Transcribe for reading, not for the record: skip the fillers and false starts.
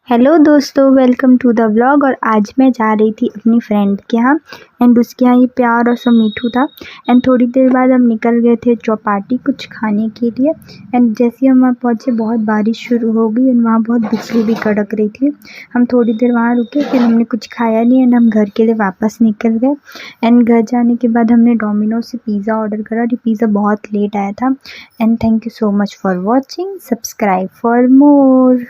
Hello दोस्तों, welcome to the vlog. और आज मैं जा रही थी अपनी फ्रेंड के यहाँ एंड उसके यहाँ ये प्यार और सब मीठू था। एंड थोड़ी देर बाद हम निकल गए थे चौपाटी कुछ खाने के लिए। एंड जैसे हम वहाँ पहुँचे बहुत बारिश शुरू हो गई एंड वहाँ बहुत बिजली भी कड़क रही थी। हम थोड़ी देर वहाँ रुके, फिर हमने कुछ खाया नहीं एंड हम घर के लिए वापस निकल गए। एंड घर जाने के बाद हमने डोमिनोज से पिज़्ज़ा ऑर्डर करा और ये पिज़्ज़ा बहुत लेट आया था। And thank you so much for watching, subscribe for more.